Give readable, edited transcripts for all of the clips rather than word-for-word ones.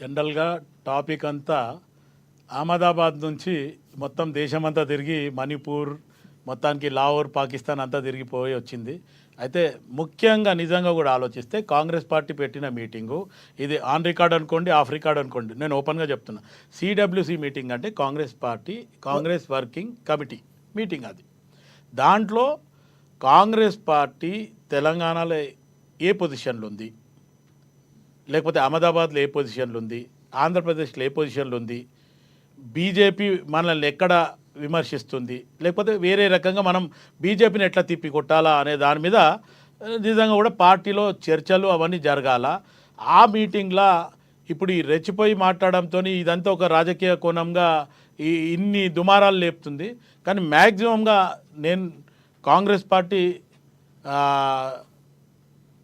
జనరల్గా టాపిక్ అంతా అహ్మదాబాద్ నుంచి మొత్తం దేశమంతా తిరిగి మణిపూర్ మొత్తానికి లాహోర్ పాకిస్తాన్ అంతా తిరిగిపోయి వచ్చింది. అయితే ముఖ్యంగా నిజంగా కూడా ఆలోచిస్తే కాంగ్రెస్ పార్టీ పెట్టిన మీటింగు ఇది ఆన్ రికార్డ్ అనుకోండి, ఆఫ్ రికార్డ్ అనుకోండి, నేను ఓపెన్గా చెప్తున్నా. సిడబ్ల్యూసి మీటింగ్ అంటే కాంగ్రెస్ వర్కింగ్ కమిటీ మీటింగ్. అది దాంట్లో కాంగ్రెస్ పార్టీ తెలంగాణలో ఏ పొజిషన్లో ఉంది, లేకపోతే అహ్మదాబాద్లో ఏ పొజిషన్లో ఉంది, ఆంధ్రప్రదేశ్లో ఏ పొజిషన్లో ఉంది, బీజేపీ మనల్ని ఎక్కడ విమర్శిస్తుంది, లేకపోతే వేరే రకంగా మనం బీజేపీని ఎట్లా తిప్పి కొట్టాలా అనే దాని మీద నిజంగా కూడా పార్టీలో చర్చలు అవన్నీ జరగాల. ఆ మీటింగ్లా ఇప్పుడు ఈ రెచ్చిపోయి మాట్లాడడంతో ఇదంతా ఒక రాజకీయ కోణంగా ఇన్ని దుమారాలు లేపుతుంది. కానీ మ్యాక్సిమంగా నేను కాంగ్రెస్ పార్టీ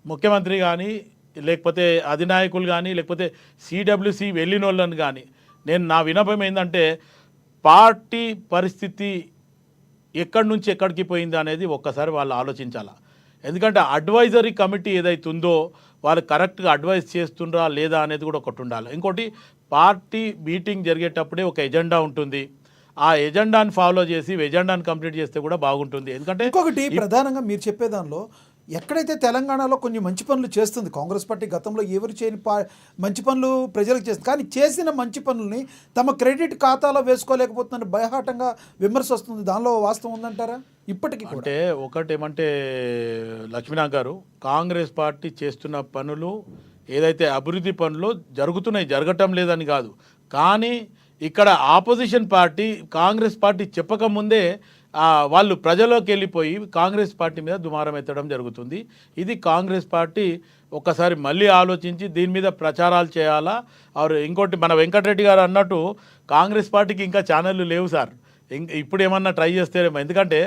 ముఖ్యమంత్రి కానీ, లేకపోతే అధినాయకులు కానీ, లేకపోతే సిడబ్ల్యూసి వెళ్ళిన వాళ్ళని కానీ నా విన్నపం ఏంటంటే పార్టీ పరిస్థితి ఎక్కడి నుంచి ఎక్కడికి పోయింది అనేది ఒక్కసారి వాళ్ళు ఆలోచించాలా. ఎందుకంటే అడ్వైజరీ కమిటీ ఏదైతే ఉందో వాళ్ళు కరెక్ట్గా అడ్వైజ్ చేస్తుండ్రా లేదా అనేది కూడా ఒకటి ఉండాలి. ఇంకోటి, పార్టీ మీటింగ్ జరిగేటప్పుడే ఒక ఎజెండా ఉంటుంది. ఆ ఎజెండాని ఫాలో చేసి ఎజెండాని కంప్లీట్ చేస్తే కూడా బాగుంటుంది. ఎందుకంటే ఇంకొకటి ప్రధానంగా మీరు చెప్పేదానిలో ఎక్కడైతే తెలంగాణలో కొన్ని మంచి పనులు చేస్తుంది కాంగ్రెస్ పార్టీ, గతంలో ఎవరు చేయని మంచి పనులు ప్రజలకు చేస్తుంది, కానీ చేసిన మంచి పనుల్ని తమ క్రెడిట్ ఖాతాలో వేసుకోలేకపోతుందని భయహాటంగా విమర్శ వస్తుంది. దానిలో వాస్తవం ఉందంటారా? ఇప్పటికీ అంటే ఒకటి ఏమంటే లక్ష్మీనాథ్ గారు, కాంగ్రెస్ పార్టీ చేస్తున్న పనులు ఏదైతే అభివృద్ధి పనులు జరుగుతున్నాయి, జరగటం లేదని కాదు. కానీ ఇక్కడ ఆపోజిషన్ పార్టీ కాంగ్రెస్ పార్టీ చెప్పకముందే వాళ్ళు ప్రజల్లోకి వెళ్ళిపోయి కాంగ్రెస్ పార్టీ మీద దుమారం ఎత్తడం జరుగుతుంది. ఇది కాంగ్రెస్ పార్టీ ఒక్కసారి మళ్ళీ ఆలోచించి దీని మీద ప్రచారాలు చేయాలా. ఇంకోటి, మన వెంకటరెడ్డి గారు అన్నట్టు కాంగ్రెస్ పార్టీకి ఇంకా ఛానళ్ళు లేవు సార్. ఇప్పుడు ఏమన్నా ట్రై చేస్తారేమో. ఎందుకంటే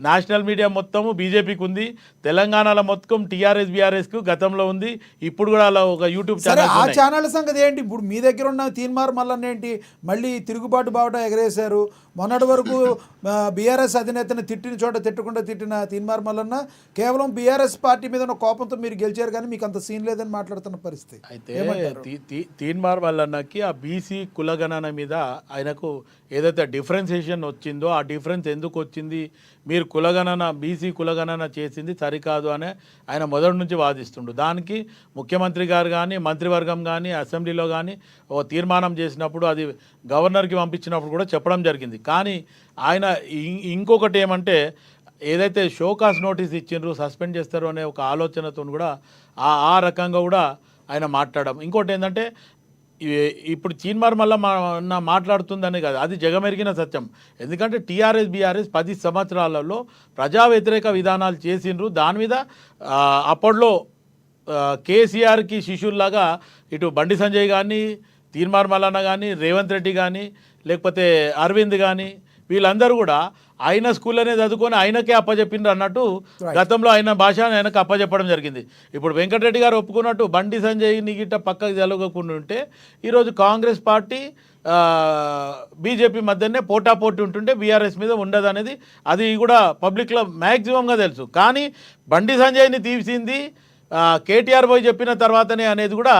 నేషనల్ మీడియా మొత్తము బీజేపీకి ఉంది, తెలంగాణలో మొత్తం టీఆర్ఎస్ బీఆర్ఎస్కు గతంలో ఉంది, ఇప్పుడు కూడా అలా ఒక యూట్యూబ్ ఛానల్. ఆ ఛానల్ సంగతి ఏంటి? ఇప్పుడు మీ దగ్గర ఉన్న తీన్మార్ మల్లన్న ఏంటి మళ్ళీ తిరుగుబాటు బావట ఎగరేశారు. మొన్నటి వరకు బీఆర్ఎస్ అధినేతను తిట్టిన చోట తిట్టకుండా తిట్టిన తీన్మార్ మల్లన్న కేవలం బీఆర్ఎస్ పార్టీ మీద ఉన్న కోపంతో మీరు గెలిచారు, కానీ మీకు అంత సీన్ లేదని మాట్లాడుతున్న పరిస్థితి. అయితే తీన్మార్ మల్లన్నకి ఆ బీసీ కులగణన మీద ఆయనకు ఏదైతే డిఫరెన్సియేషన్ వచ్చిందో ఆ డిఫరెన్స్ ఎందుకు వచ్చింది, మీరు కులగణన బీసీ కులగణన చేసింది సరికాదు అని ఆయన మొదటి నుంచి వాదిస్తుండు. దానికి ముఖ్యమంత్రి గారు కానీ, మంత్రివర్గం కానీ, అసెంబ్లీలో కానీ ఒక తీర్మానం చేసినప్పుడు అది గవర్నర్కి పంపించినప్పుడు కూడా చెప్పడం జరిగింది. కానీ ఆయన ఇంకొకటి ఏమంటే ఏదైతే షోకాస్ నోటీస్ ఇచ్చిండ్రు, సస్పెండ్ చేస్తారు అనే ఒక ఆలోచనతో కూడా ఆ రకంగా కూడా ఆయన మాట్లాడడం. ఇంకోటి ఏంటంటే ఇప్పుడు తీన్మార్ మళ్ళీ మాట్లాడుతుందని కాదు, అది జగమెరిగిన సత్యం. ఎందుకంటే టీఆర్ఎస్ బీఆర్ఎస్ 10 సంవత్సరాలలో ప్రజా వ్యతిరేక విధానాలు చేసిండ్రు. దాని మీద అప్పట్లో కేసీఆర్కి శిష్యుల్లాగా ఇటు బండి సంజయ్ కానీ, తీన్మార్ మల్లన్న కానీ, రేవంత్ రెడ్డి కానీ, లేకపోతే అరవింద్ కానీ వీళ్ళందరూ కూడా ఆయన స్కూల్లోనే చదువుకొని ఆయనకే అప్పచెప్పిండ్రు అన్నట్టు గతంలో ఆయన భాష ఆయనకు అప్పచెప్పడం జరిగింది. ఇప్పుడు వెంకటరెడ్డి గారు ఒప్పుకున్నట్టు బండి సంజయ్ని గిట్ట పక్కకు జరగకుండా ఉంటే ఈరోజు కాంగ్రెస్ పార్టీ బీజేపీ మధ్యనే పోటాపోటీ ఉంటుంటే బీఆర్ఎస్ మీద ఉండదు అనేది అది కూడా పబ్లిక్లో మ్యాక్సిమంగా తెలుసు. కానీ బండి సంజయ్ని తీసింది కేటీఆర్ పోయి చెప్పిన తర్వాతనే అనేది కూడా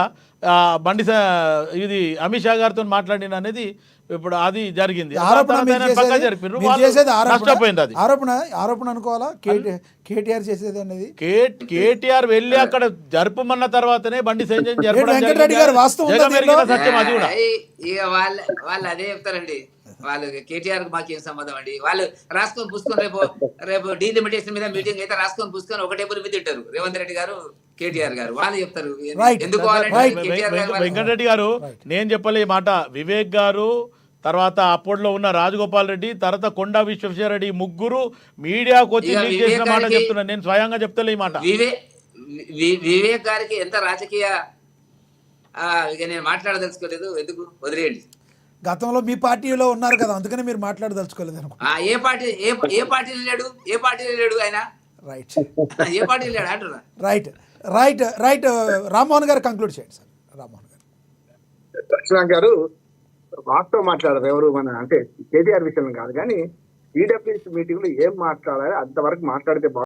ఇది అమిత్ షా గారితో మాట్లాడిన అనేది ఇప్పుడు అది జరిగింది. ఆరోపణ అనుకోవాలా కేటీఆర్ చేసేది అనేది? కేటీఆర్ వెళ్ళి అక్కడ జరుపుమన్న తర్వాతనే బండి సంజయ్ సత్యం. అది కూడా వాళ్ళు అదే చెప్తారండి. వాళ్ళు కేటీఆర్ మాకేం సంబంధం అండి? వాళ్ళు రాసుకొని పూసుకొని రేపు డీలిమిటేషన్ మీద మీటింగ్ అయితే రాసుకొని పూసుకొని ఒక టేబుల్ మీద తింటారు రేవంత్ రెడ్డి గారు, కేటీఆర్ గారు. వాళ్ళు చెప్తారు ఎందుకు. వెంకటరెడ్డి గారు నేను చెప్పలే ఈ మాట. వివేక్ గారు, తర్వాత అప్పట్లో ఉన్న రాజగోపాల్ రెడ్డి, తర్వాత కొండా విశ్వేశ్వరరెడ్డి, ముగ్గురు మీడియాకు వచ్చి లీక్ చేసిన మాట చెప్తున్నాను. నేను స్వయంగా చెప్తలే ఈ మాట. వివేక్ గారికి ఎంత రాజకీయ నేను మాట్లాడదలుచుకోలేదు, ఎందుకు వదిలేయండి. గతంలో మీ పార్టీలో ఉన్నారు కదా, అందుకనే మీరు మాట్లాడదలుచుకోలేదు అనుకో. ఏ పార్టీలో లేడు ఆయన? రైట్, ఏ పార్టీలో లేడు అంటున్నా. రైట్. రామ్మోహన్ గారు కంక్లూడ్ చేయండి సార్. రామ్మోహన్ గారు వాస్తవం మాట్లాడారు. ఎవరు మన అంటే కేటీఆర్ విషయం కాదు, కానీ ఈడబ్ల్యూఎస్ మీటింగ్ లో ఏం మాట్లాడాలి అంతవరకు మాట్లాడితే